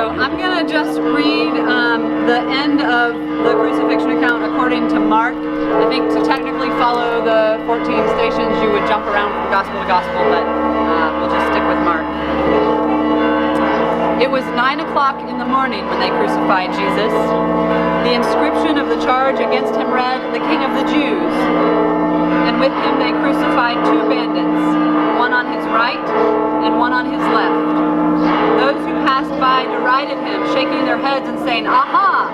So I'm going to just read the end of the crucifixion account according to Mark. I think to technically follow the 14 stations you would jump around from gospel to gospel, but we'll just stick with Mark. It was 9 o'clock in the morning when they crucified Jesus. The inscription of the charge against him read, "The King of the Jews." And with him they crucified two bandits, one on his right and one on his left. Those who passed by derided him, shaking their heads and saying, "Aha!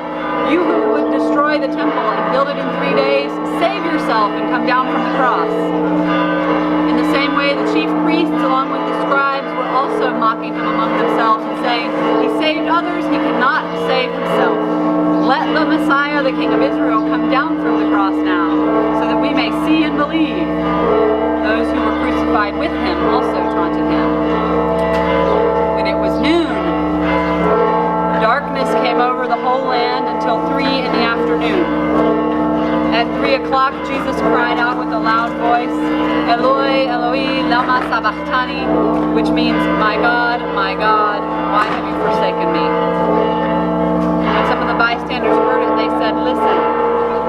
You who would destroy the temple and build it in 3 days, save yourself and come down from the cross." In the same way, the chief priests, along with the scribes, were also mocking him among themselves and saying, "He saved others, he cannot save himself. Let the Messiah, the King of Israel, come down from the cross now, so that we may see and believe." Those who were crucified with him also taunted him. When it was noon, darkness came over the whole land until 3 in the afternoon. At 3 o'clock, Jesus cried out with a loud voice, "Eloi, Eloi, lama sabachthani," which means, my God, why have you forsaken me?" When some of the bystanders heard it, they said, "Listen,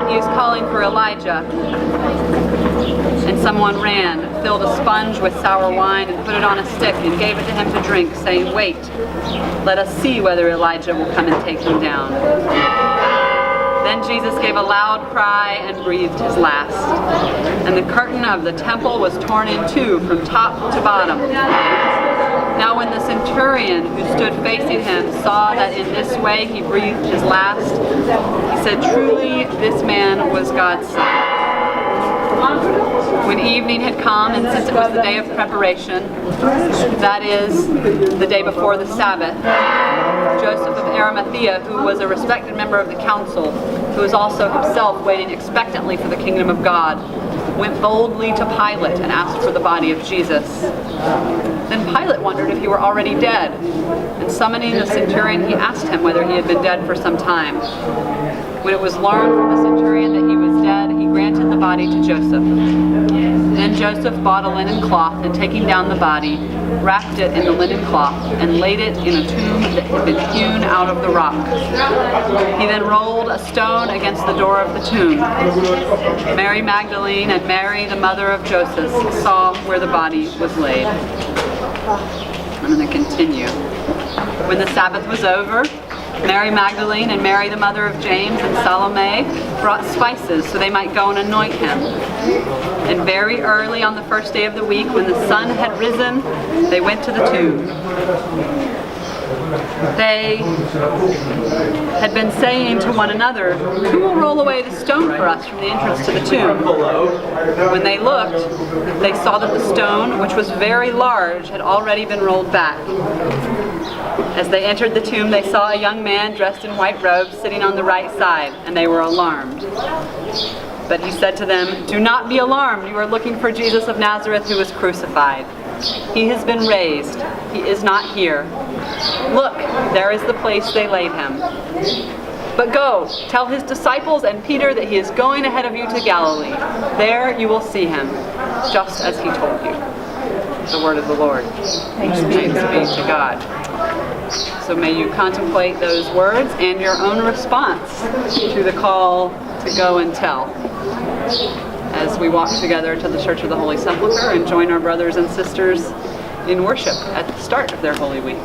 he is calling for Elijah." And someone ran, filled a sponge with sour wine, and put it on a stick, and gave it to him to drink, saying, "Wait, let us see whether Elijah will come and take him down." Then Jesus gave a loud cry and breathed his last. And the curtain of the temple was torn in two from top to bottom. Now when the centurion who stood facing him saw that in this way he breathed his last, he said, "Truly this man was God's son." When evening had come, and since it was the day of preparation, that is, the day before the Sabbath, Joseph of Arimathea, who was a respected member of the council, who was also himself waiting expectantly for the kingdom of God, went boldly to Pilate and asked for the body of Jesus. Then Pilate wondered if he were already dead, and summoning the centurion, he asked him whether he had been dead for some time. When it was learned from the centurion that he was dead, he granted the body to Joseph. Then Joseph bought a linen cloth, and taking down the body, wrapped it in the linen cloth, and laid it in a tomb that had been hewn out of the rock. He then rolled a stone against the door of the tomb. Mary Magdalene and Mary, the mother of Joseph, saw where the body was laid. I'm going to continue. When the Sabbath was over, Mary Magdalene and Mary, the mother of James, and Salome brought spices so they might go and anoint him. And very early on the first day of the week, when the sun had risen, they went to the tomb. They had been saying to one another, "Who will roll away the stone for us from the entrance to the tomb?" When they looked, they saw that the stone, which was very large, had already been rolled back. As they entered the tomb, they saw a young man dressed in white robes sitting on the right side, and they were alarmed. But he said to them, "Do not be alarmed. You are looking for Jesus of Nazareth, who was crucified. He has been raised. He is not here. Look, there is the place they laid him. But go, tell his disciples and Peter that he is going ahead of you to Galilee. There you will see him, just as he told you." The word of the Lord. Thanks be to God. So may you contemplate those words and your own response to the call to go and tell, as we walk together to the Church of the Holy Sepulchre and join our brothers and sisters in worship at the start of their Holy Week.